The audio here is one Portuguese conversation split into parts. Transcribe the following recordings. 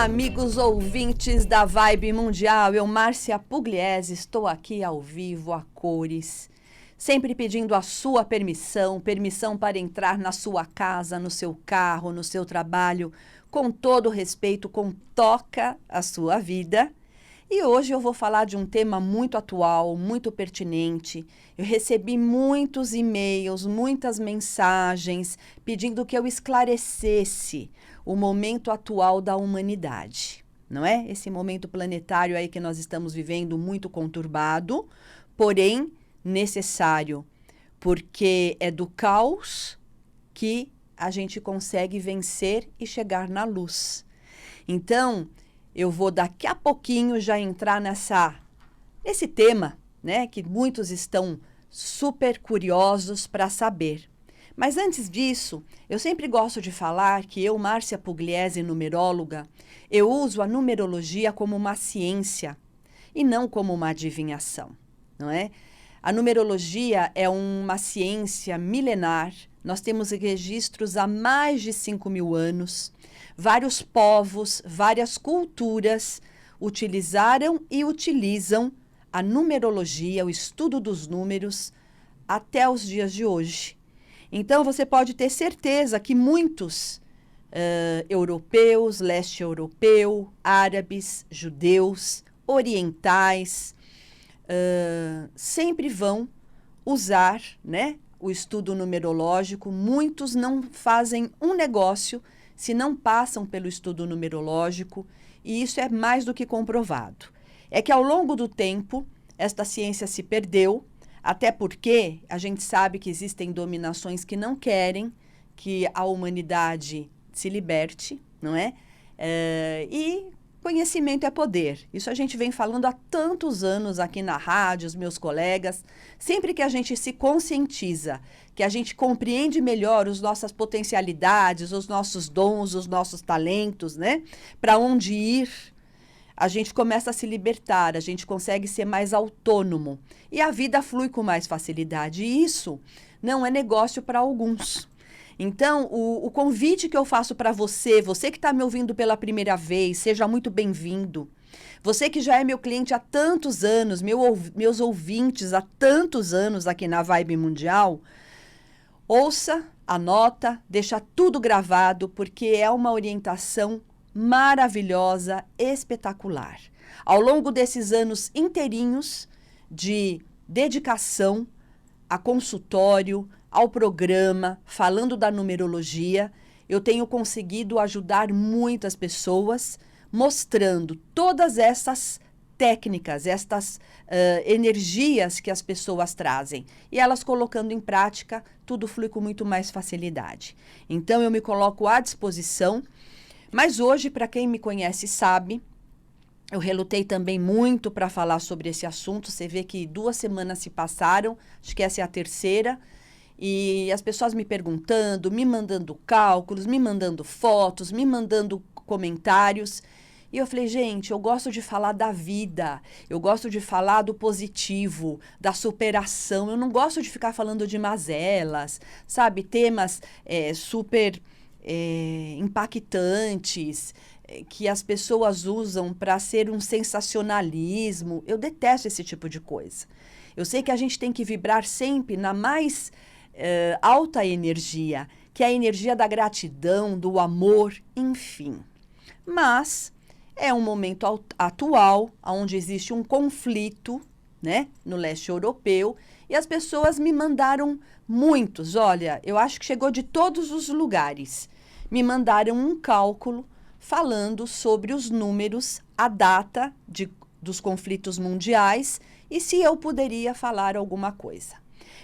amigos ouvintes da Vibe Mundial, eu, Márcia Pugliese, estou aqui ao vivo, a cores, sempre pedindo a sua permissão para entrar na sua casa, no seu carro, no seu trabalho, com todo respeito, com toca a sua vida. E hoje eu vou falar de um tema muito atual, muito pertinente. Eu recebi muitos e-mails, muitas mensagens pedindo que eu esclarecesse o momento atual da humanidade, não é? Esse momento planetário aí que nós estamos vivendo muito conturbado, porém necessário, porque é do caos que a gente consegue vencer e chegar na luz. Então, eu vou daqui a pouquinho já entrar nesse tema, né, que muitos estão super curiosos para saber. Mas antes disso, eu sempre gosto de falar que eu, Márcia Pugliese, numeróloga, eu uso a numerologia como uma ciência e não como uma adivinhação, não é? A numerologia é uma ciência milenar, nós temos registros há mais de 5.000 anos, vários povos, várias culturas utilizaram e utilizam a numerologia, o estudo dos números, até os dias de hoje. Então, você pode ter certeza que muitos europeus, leste europeu, árabes, judeus, orientais, sempre vão usar, né, o estudo numerológico. Muitos não fazem um negócio se não passam pelo estudo numerológico, e isso é mais do que comprovado. É que ao longo do tempo, esta ciência se perdeu, até porque a gente sabe que existem dominações que não querem que a humanidade se liberte, não é? E conhecimento é poder. Isso a gente vem falando há tantos anos aqui na rádio, os meus colegas. Sempre que a gente se conscientiza, que a gente compreende melhor as nossas potencialidades, os nossos dons, os nossos talentos, né? Para onde ir, a gente começa a se libertar, a gente consegue ser mais autônomo. E a vida flui com mais facilidade. E isso não é negócio para alguns. Então, o convite que eu faço para você que está me ouvindo pela primeira vez, seja muito bem-vindo. Você que já é meu cliente há tantos anos, meus ouvintes há tantos anos aqui na Vibe Mundial, ouça, anota, deixa tudo gravado, porque é uma orientação maravilhosa, espetacular. Ao longo desses anos inteirinhos de dedicação a consultório, ao programa, falando da numerologia, eu tenho conseguido ajudar muitas pessoas, mostrando todas essas técnicas, estas energias que as pessoas trazem. E elas colocando em prática, tudo flui com muito mais facilidade. Então, eu me coloco à disposição. Mas hoje, para quem me conhece sabe, eu relutei também muito para falar sobre esse assunto. Você vê que 2 semanas se passaram, acho que essa é a terceira, e as pessoas me perguntando, me mandando cálculos, me mandando fotos, me mandando comentários. E eu falei, gente, eu gosto de falar da vida, eu gosto de falar do positivo, da superação. Eu não gosto de ficar falando de mazelas, sabe? Temas super impactantes, que as pessoas usam para ser um sensacionalismo. Eu detesto esse tipo de coisa. Eu sei que a gente tem que vibrar sempre na mais alta energia, que é a energia da gratidão, do amor, enfim. Mas é um momento atual, onde existe um conflito, né, no leste europeu, e as pessoas me mandaram muitos. Olha, eu acho que chegou de todos os lugares. Me mandaram um cálculo falando sobre os números, a data dos conflitos mundiais e se eu poderia falar alguma coisa.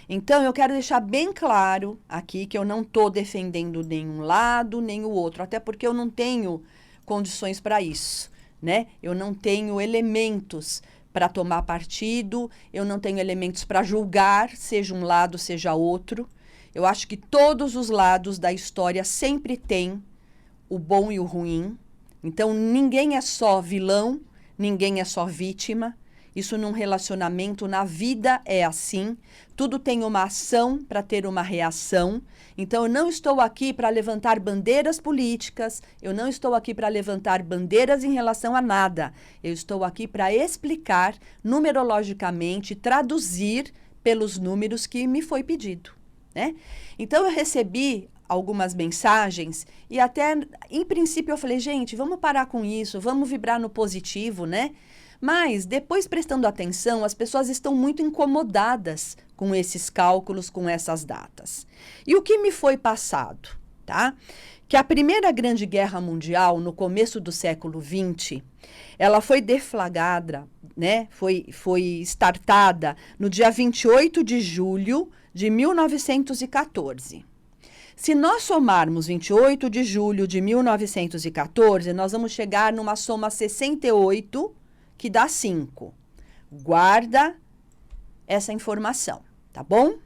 Então, eu quero deixar bem claro aqui que eu não estou defendendo nenhum lado, nem o outro, até porque eu não tenho condições para isso, né? Eu não tenho elementos para tomar partido, eu não tenho elementos para julgar, seja um lado, seja outro. Eu acho que todos os lados da história sempre têm o bom e o ruim. Então, ninguém é só vilão, ninguém é só vítima. Isso num relacionamento, na vida é assim. Tudo tem uma ação para ter uma reação. Então, eu não estou aqui para levantar bandeiras políticas, eu não estou aqui para levantar bandeiras em relação a nada. Eu estou aqui para explicar numerologicamente, traduzir pelos números que me foi pedido, né? Então, eu recebi algumas mensagens e até, em princípio, eu falei, gente, vamos parar com isso, vamos vibrar no positivo, né? Mas, depois prestando atenção, as pessoas estão muito incomodadas com esses cálculos, com essas datas. E o que me foi passado, tá? Que a Primeira Grande Guerra Mundial, no começo do século XX, ela foi deflagrada, né? Foi startada no dia 28 de julho de 1914. Se nós somarmos 28 de julho de 1914, nós vamos chegar numa soma 68, que dá 5. Guarda essa informação, tá bom?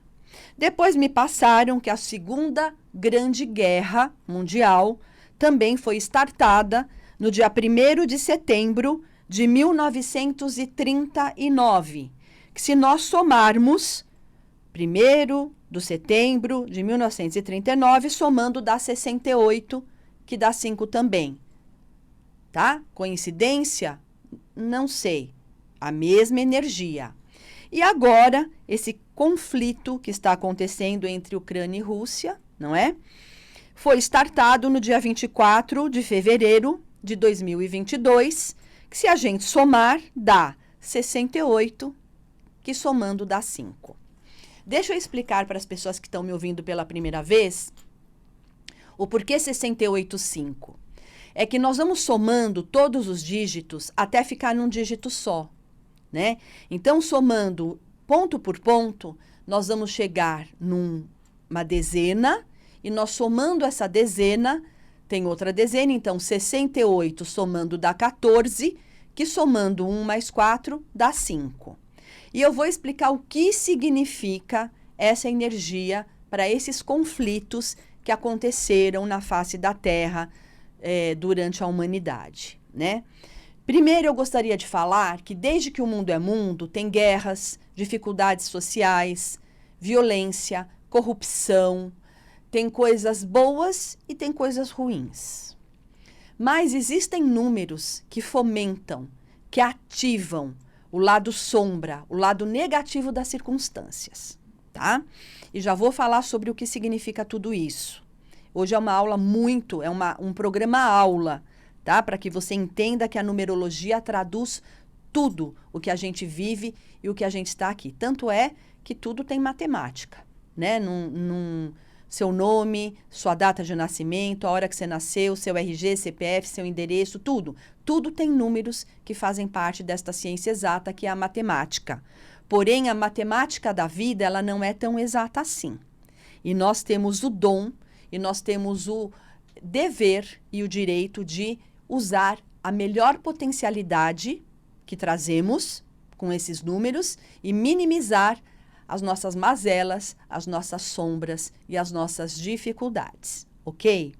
Depois me passaram que a Segunda Grande Guerra Mundial também foi startada no dia 1º de setembro de 1939, que se nós somarmos 1º de setembro de 1939, somando dá 68, que dá 5 também. Tá? Coincidência? Não sei. A mesma energia. E agora, esse conflito que está acontecendo entre Ucrânia e Rússia, não é? Foi startado no dia 24 de fevereiro de 2022, que se a gente somar, dá 68, que somando dá 5. Deixa eu explicar para as pessoas que estão me ouvindo pela primeira vez o porquê 68,5. É que nós vamos somando todos os dígitos até ficar num dígito só, né? Então, somando ponto por ponto, nós vamos chegar numa dezena e nós somando essa dezena, tem outra dezena, então 68 somando dá 14, que somando 1 mais 4 dá 5. E eu vou explicar o que significa essa energia para esses conflitos que aconteceram na face da Terra durante a humanidade, né? Primeiro, eu gostaria de falar que desde que o mundo é mundo, tem guerras, dificuldades sociais, violência, corrupção, tem coisas boas e tem coisas ruins. Mas existem números que fomentam, que ativam o lado sombra, o lado negativo das circunstâncias, tá? E já vou falar sobre o que significa tudo isso. Hoje é uma aula um programa aula, tá? Para que você entenda que a numerologia traduz tudo o que a gente vive e o que a gente está aqui. Tanto é que tudo tem matemática, né? Seu nome, sua data de nascimento, a hora que você nasceu, seu RG, CPF, seu endereço, tudo. Tudo tem números que fazem parte desta ciência exata, que é a matemática. Porém, a matemática da vida, ela não é tão exata assim. E nós temos o dom, e nós temos o dever e o direito de usar a melhor potencialidade que trazemos com esses números e minimizar as nossas mazelas, as nossas sombras e as nossas dificuldades, ok?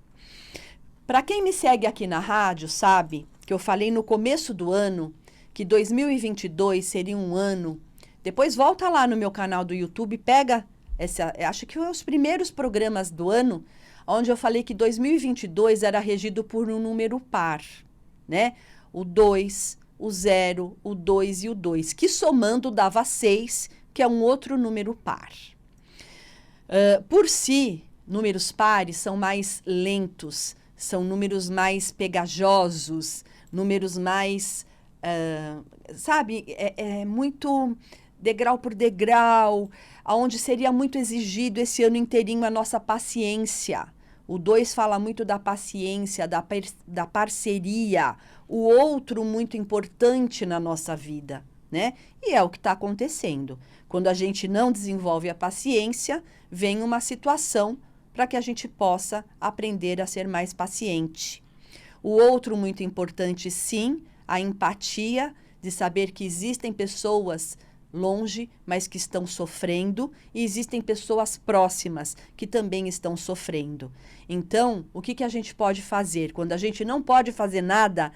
Para quem me segue aqui na rádio, sabe que eu falei no começo do ano que 2022 seria um ano. Depois volta lá no meu canal do YouTube, pega acho que foi os primeiros programas do ano, onde eu falei que 2022 era regido por um número par, né? O 2, o 0, o 2 e o 2, que somando dava 6, que é um outro número par. Por si, números pares são mais lentos, são números mais pegajosos, números mais, sabe, é muito degrau por degrau, onde seria muito exigido esse ano inteirinho a nossa paciência. O 2 fala muito da paciência, da parceria, o outro muito importante na nossa vida, né? E é o que está acontecendo. Quando a gente não desenvolve a paciência, vem uma situação para que a gente possa aprender a ser mais paciente. O outro muito importante, sim, a empatia, de saber que existem pessoas longe, mas que estão sofrendo, e existem pessoas próximas que também estão sofrendo. Então, o que a gente pode fazer? Quando a gente não pode fazer nada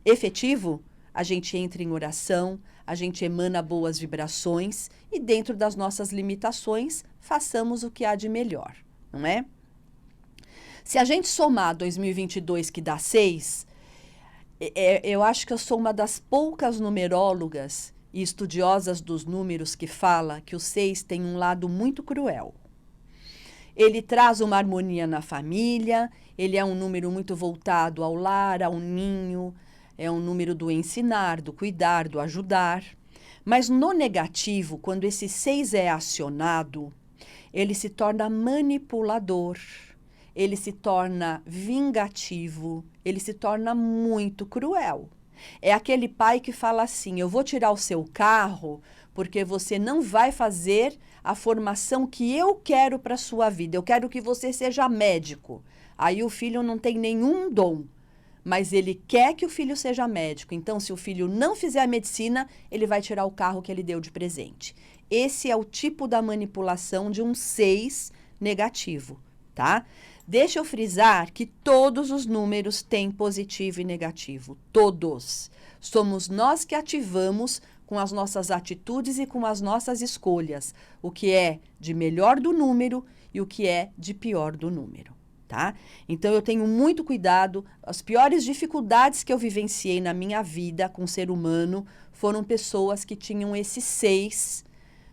efetivo, a gente entra em oração, a gente emana boas vibrações e dentro das nossas limitações, façamos o que há de melhor, não é? Se a gente somar 2022, que dá 6, eu acho que eu sou uma das poucas numerólogas e estudiosas dos números que fala que o 6 tem um lado muito cruel. Ele traz uma harmonia na família, ele é um número muito voltado ao lar, ao ninho, é um número do ensinar, do cuidar, do ajudar. Mas no negativo, quando esse 6 é acionado, ele se torna manipulador, ele se torna vingativo, ele se torna muito cruel. É aquele pai que fala assim, eu vou tirar o seu carro porque você não vai fazer a formação que eu quero para a sua vida. Eu quero que você seja médico. Aí o filho não tem nenhum dom, mas ele quer que o filho seja médico. Então, se o filho não fizer a medicina, ele vai tirar o carro que ele deu de presente. Esse é o tipo da manipulação de um 6 negativo, tá? Deixa eu frisar que todos os números têm positivo e negativo. Todos. Somos nós que ativamos com as nossas atitudes e com as nossas escolhas, o que é de melhor do número e o que é de pior do número, tá? Então, eu tenho muito cuidado. As piores dificuldades que eu vivenciei na minha vida com o ser humano foram pessoas que tinham esse 6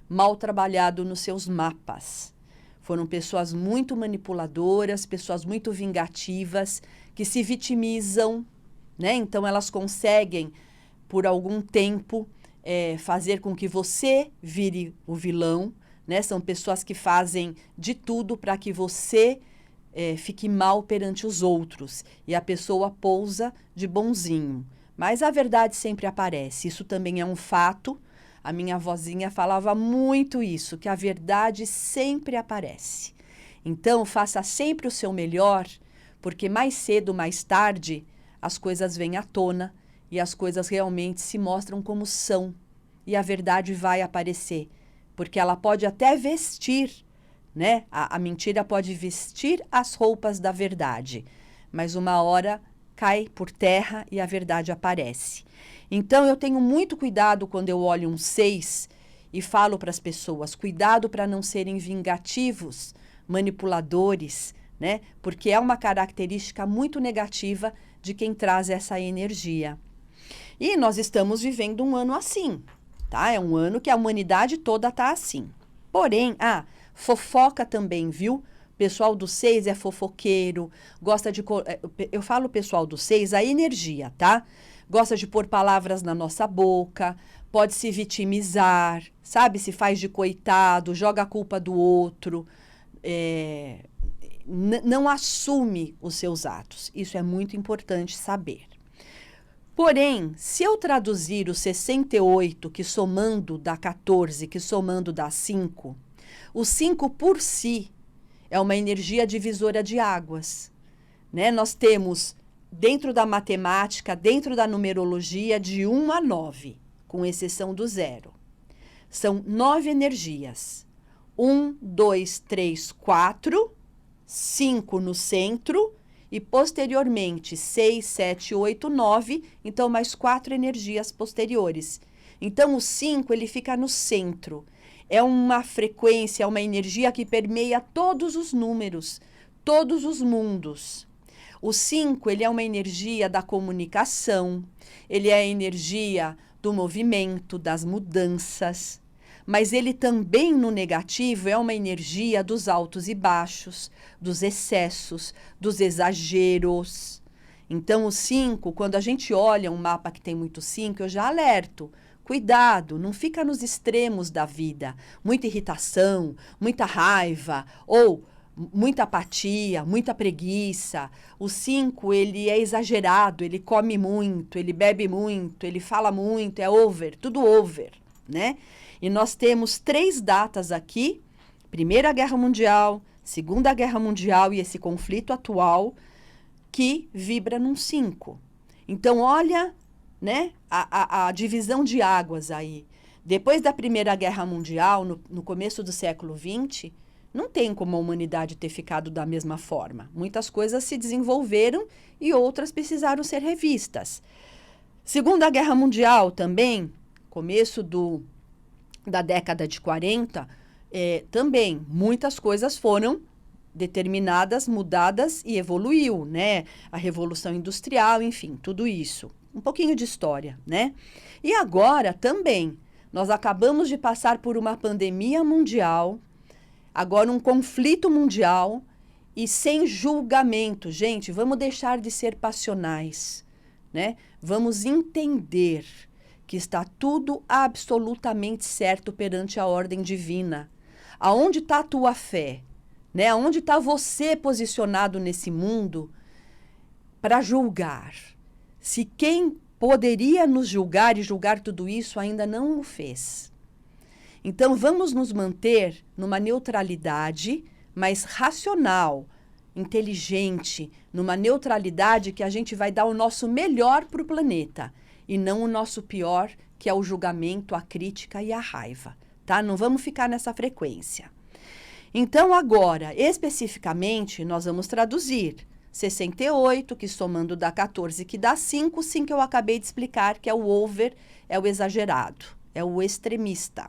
mal trabalhado nos seus mapas. Foram pessoas muito manipuladoras, pessoas muito vingativas, que se vitimizam, né? Então, elas conseguem, por algum tempo, fazer com que você vire o vilão, né? São pessoas que fazem de tudo para que você fique mal perante os outros e a pessoa pousa de bonzinho. Mas a verdade sempre aparece, isso também é um fato. A minha avózinha falava muito isso, que a verdade sempre aparece. Então, faça sempre o seu melhor, porque mais cedo ou mais tarde as coisas vêm à tona e as coisas realmente se mostram como são. E a verdade vai aparecer, porque ela pode até vestir, né? A mentira pode vestir as roupas da verdade, mas uma hora cai por terra e a verdade aparece. Então, eu tenho muito cuidado quando eu olho um 6 e falo para as pessoas, cuidado para não serem vingativos, manipuladores, né? Porque é uma característica muito negativa de quem traz essa energia. E nós estamos vivendo um ano assim, tá? É um ano que a humanidade toda está assim. Porém, fofoca também, viu? O pessoal do 6 é fofoqueiro, gosta de... Eu falo pessoal do 6, a energia, tá? Gosta de pôr palavras na nossa boca, pode se vitimizar, sabe? Se faz de coitado, joga a culpa do outro, não assume os seus atos. Isso é muito importante saber. Porém, se eu traduzir o 68, que somando dá 14, que somando dá 5, o 5 por si é uma energia divisora de águas, né? Nós temos, dentro da matemática, dentro da numerologia, de 1 a 9, com exceção do 0. São 9 energias. 1, 2, 3, 4, 5 no centro e, posteriormente, 6, 7, 8, 9. Então, mais 4 energias posteriores. Então, o 5, ele fica no centro. É uma frequência, uma energia que permeia todos os números, todos os mundos. O 5, ele é uma energia da comunicação, ele é a energia do movimento, das mudanças, mas ele também, no negativo, é uma energia dos altos e baixos, dos excessos, dos exageros. Então, o 5, quando a gente olha um mapa que tem muito 5, eu já alerto. Cuidado, não fica nos extremos da vida. Muita irritação, muita raiva ou muita apatia, muita preguiça. O 5, ele é exagerado, ele come muito, ele bebe muito, ele fala muito, é over, tudo over, né? E nós temos 3 datas aqui, Primeira Guerra Mundial, Segunda Guerra Mundial e esse conflito atual que vibra num 5. Então, olha, né, a divisão de águas aí. Depois da Primeira Guerra Mundial, no começo do século XX, não tem como a humanidade ter ficado da mesma forma. Muitas coisas se desenvolveram e outras precisaram ser revistas. Segunda Guerra Mundial também, começo da década de 40, também muitas coisas foram determinadas, mudadas e evoluiu, né? A Revolução Industrial, enfim, tudo isso. Um pouquinho de história, né? E agora também, nós acabamos de passar por uma pandemia mundial, agora um conflito mundial e sem julgamento. Gente, vamos deixar de ser passionais, né? Vamos entender que está tudo absolutamente certo perante a ordem divina. Aonde está a tua fé? Né? Aonde está você posicionado nesse mundo para julgar? Se quem poderia nos julgar e julgar tudo isso ainda não o fez. Então, vamos nos manter numa neutralidade, mas racional, inteligente, numa neutralidade que a gente vai dar o nosso melhor para o planeta e não o nosso pior, que é o julgamento, a crítica e a raiva, tá? Não vamos ficar nessa frequência. Então, agora, especificamente, nós vamos traduzir 68, que somando dá 14, que dá 5, sim, que eu acabei de explicar, que é o over, é o exagerado, é o extremista.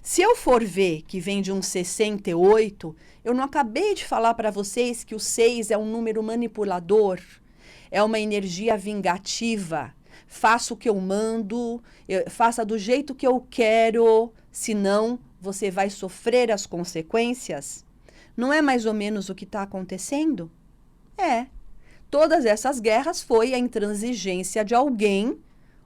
Se eu for ver que vem de um 68, eu não acabei de falar para vocês que o 6 é um número manipulador, é uma energia vingativa. Faça o que eu mando, faça do jeito que eu quero, senão você vai sofrer as consequências. Não é mais ou menos o que está acontecendo? É. Todas essas guerras foi a intransigência de alguém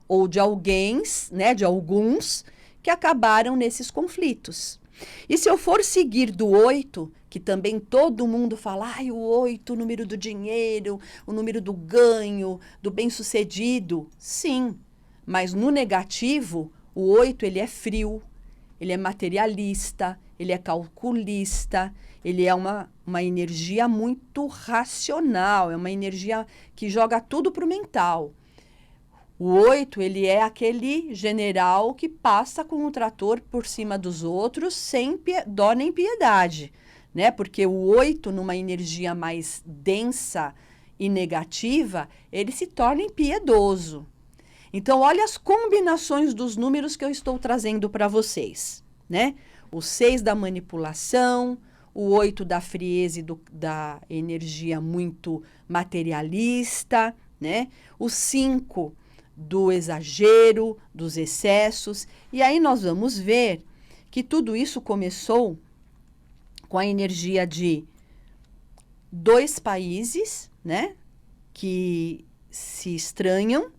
ou de alguéns, né, de alguns, que acabaram nesses conflitos. E se eu for seguir do 8, que também todo mundo fala, o 8, o número do dinheiro, o número do ganho, do bem-sucedido. Sim, mas no negativo, o 8 ele é frio, ele é materialista, ele é calculista, ele é uma energia muito racional, é uma energia que joga tudo para o mental. O 8, ele é aquele general que passa com o trator por cima dos outros sem dó nem piedade, né? Porque o 8, numa energia mais densa e negativa, ele se torna impiedoso. Então, olha as combinações dos números que eu estou trazendo para vocês, né? O 6 da manipulação, o 8 da frieza e da energia muito materialista, né? O 5 do exagero, dos excessos. E aí nós vamos ver que tudo isso começou com a energia de 2 países, né, que se estranham,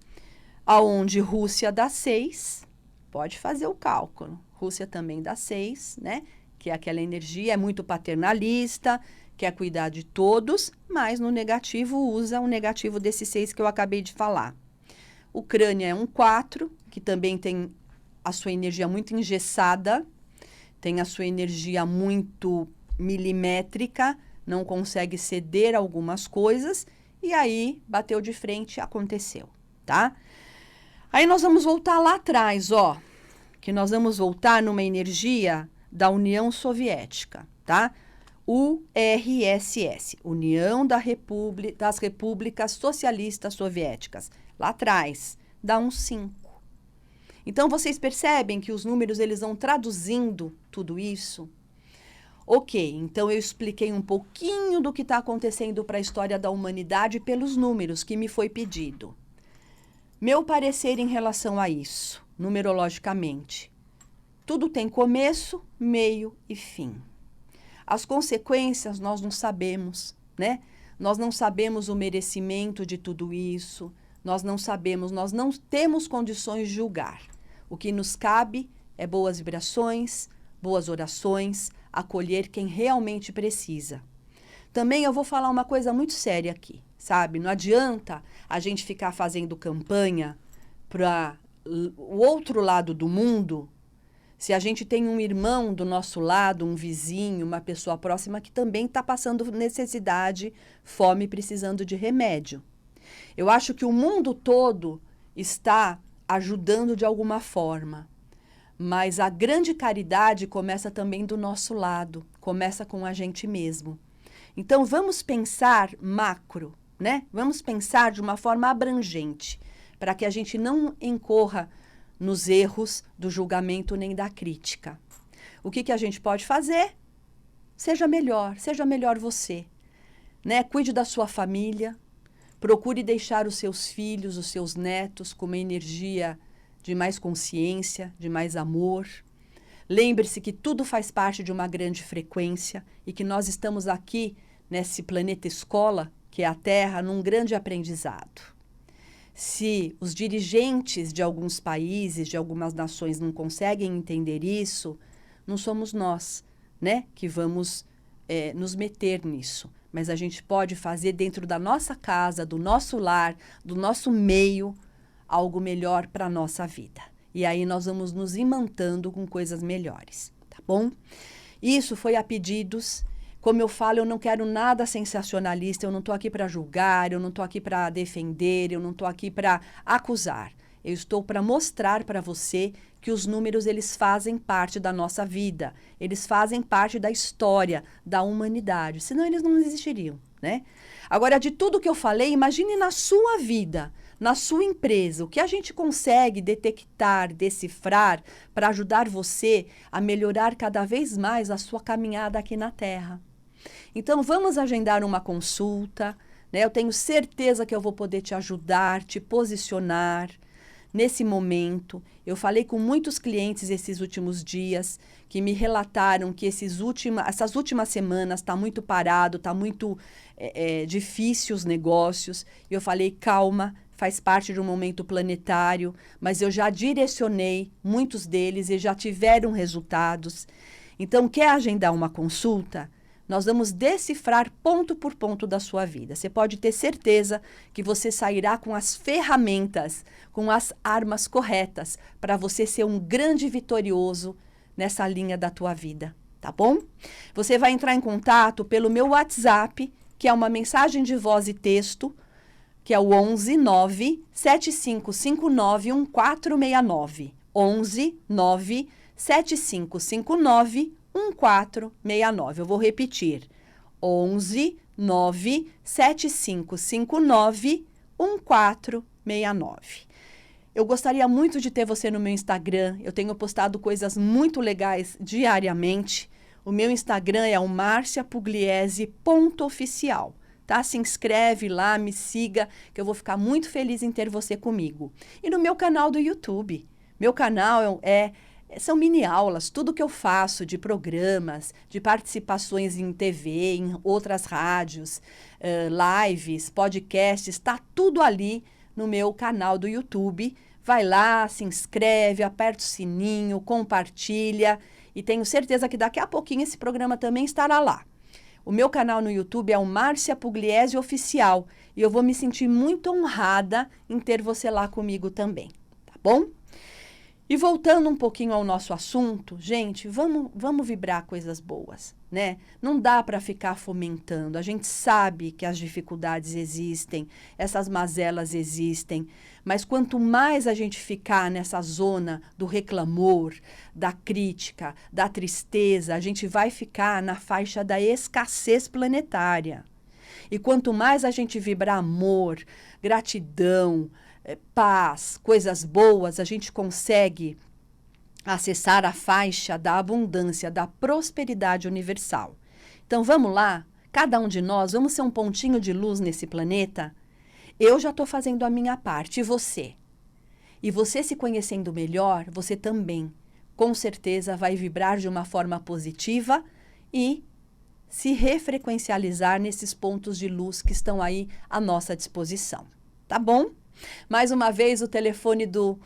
aonde Rússia dá 6, pode fazer o cálculo, Rússia também dá 6, né, que é aquela energia, é muito paternalista, quer cuidar de todos, mas no negativo usa o negativo desse 6 que eu acabei de falar. Ucrânia é um 4, que também tem a sua energia muito engessada, tem a sua energia muito milimétrica, não consegue ceder algumas coisas, e aí bateu de frente, aconteceu, tá? Aí nós vamos voltar lá atrás, ó, que nós vamos voltar numa energia da União Soviética, tá? URSS, União das Repúblicas Socialistas Soviéticas. Lá atrás, dá um 5. Então, vocês percebem que os números eles vão traduzindo tudo isso? Ok, então eu expliquei um pouquinho do que está acontecendo para a história da humanidade pelos números que me foi pedido. Meu parecer em relação a isso, numerologicamente. Tudo tem começo, meio e fim. As consequências nós não sabemos, né? Nós não sabemos o merecimento de tudo isso. Nós não sabemos, nós não temos condições de julgar. O que nos cabe é boas vibrações, boas orações, acolher quem realmente precisa. Também eu vou falar uma coisa muito séria aqui, sabe? Não adianta a gente ficar fazendo campanha para o outro lado do mundo, se a gente tem um irmão do nosso lado, um vizinho, uma pessoa próxima que também está passando necessidade, fome, precisando de remédio. Eu acho que o mundo todo está ajudando de alguma forma, mas a grande caridade começa também do nosso lado, começa com a gente mesmo. Então, vamos pensar macro, né? Vamos pensar de uma forma abrangente, para que a gente não incorra nos erros do julgamento nem da crítica. O que a gente pode fazer? Seja melhor você, né? Cuide da sua família, procure deixar os seus filhos, os seus netos com uma energia de mais consciência, de mais amor. Lembre-se que tudo faz parte de uma grande frequência e que nós estamos aqui, nesse planeta escola, que é a Terra, num grande aprendizado. Se os dirigentes de alguns países, de algumas nações não conseguem entender isso, não somos nós, né, que vamos nos meter nisso. Mas a gente pode fazer dentro da nossa casa, do nosso lar, do nosso meio, algo melhor para a nossa vida. E aí nós vamos nos imantando com coisas melhores, tá bom? Isso foi a pedidos. Como eu falo, eu não quero nada sensacionalista, eu não estou aqui para julgar, eu não estou aqui para defender, eu não estou aqui para acusar. Eu estou para mostrar para você que os números, eles fazem parte da nossa vida, eles fazem parte da história, da humanidade, senão eles não existiriam, né? Agora, de tudo que eu falei, imagine na sua vida, na sua empresa, o que a gente consegue detectar, decifrar para ajudar você a melhorar cada vez mais a sua caminhada aqui na Terra. Então, vamos agendar uma consulta, né? Eu tenho certeza que eu vou poder te ajudar, te posicionar nesse momento. Eu falei com muitos clientes esses últimos dias que me relataram que essas últimas semanas está muito parado, está muito difícil os negócios. E eu falei, calma, faz parte de um momento planetário, mas eu já direcionei muitos deles e já tiveram resultados. Então, quer agendar uma consulta? Nós vamos decifrar ponto por ponto da sua vida. Você pode ter certeza que você sairá com as ferramentas, com as armas corretas para você ser um grande vitorioso nessa linha da tua vida, tá bom? Você vai entrar em contato pelo meu WhatsApp, que é uma mensagem de voz e texto, que é o 11 9 7559 1469. 11 9 7559 1469. Eu vou repetir. 11 9 7559 1469. Eu gostaria muito de ter você no meu Instagram. Eu tenho postado coisas muito legais diariamente. O meu Instagram é o marciapugliese.oficial. Tá? Se inscreve lá, me siga, que eu vou ficar muito feliz em ter você comigo. E no meu canal do YouTube. Meu canal são mini aulas, tudo que eu faço de programas, de participações em TV, em outras rádios, lives, podcasts, está tudo ali no meu canal do YouTube. Vai lá, se inscreve, aperta o sininho, compartilha e tenho certeza que daqui a pouquinho esse programa também estará lá. O meu canal no YouTube é o Márcia Pugliese Oficial e eu vou me sentir muito honrada em ter você lá comigo também, tá bom? E voltando um pouquinho ao nosso assunto, gente, vamos vibrar coisas boas, né? Não dá para ficar fomentando. A gente sabe que as dificuldades existem, essas mazelas existem, mas quanto mais a gente ficar nessa zona do reclamor, da crítica, da tristeza, a gente vai ficar na faixa da escassez planetária. E quanto mais a gente vibrar amor, gratidão, paz, coisas boas, a gente consegue acessar a faixa da abundância, da prosperidade universal. Então vamos lá, cada um de nós, vamos ser um pontinho de luz nesse planeta? Eu já estou fazendo a minha parte, e você? E você se conhecendo melhor, você também, com certeza, vai vibrar de uma forma positiva e se refrequencializar nesses pontos de luz que estão aí à nossa disposição. Tá bom? Mais uma vez, o telefone do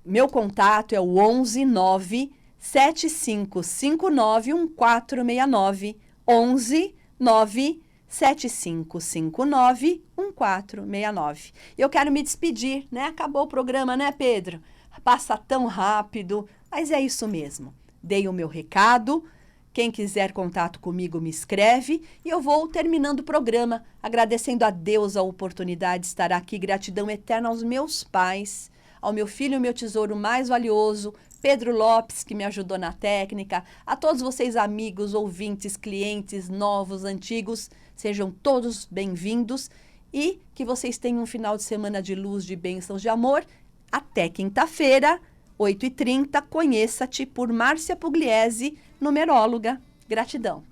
meu contato é o 11 9 7559 1469. 11 9 7559 1469. Eu quero me despedir, né? Acabou o programa, né, Pedro? Passa tão rápido, mas é isso mesmo. Dei o meu recado. Quem quiser contato comigo, me escreve e eu vou terminando o programa, agradecendo a Deus a oportunidade de estar aqui. Gratidão eterna aos meus pais, ao meu filho, meu tesouro mais valioso, Pedro Lopes, que me ajudou na técnica, a todos vocês amigos, ouvintes, clientes, novos, antigos, sejam todos bem-vindos e que vocês tenham um final de semana de luz, de bênçãos, de amor. Até quinta-feira. 8h30, conheça-te por Márcia Pugliese, numeróloga. Gratidão.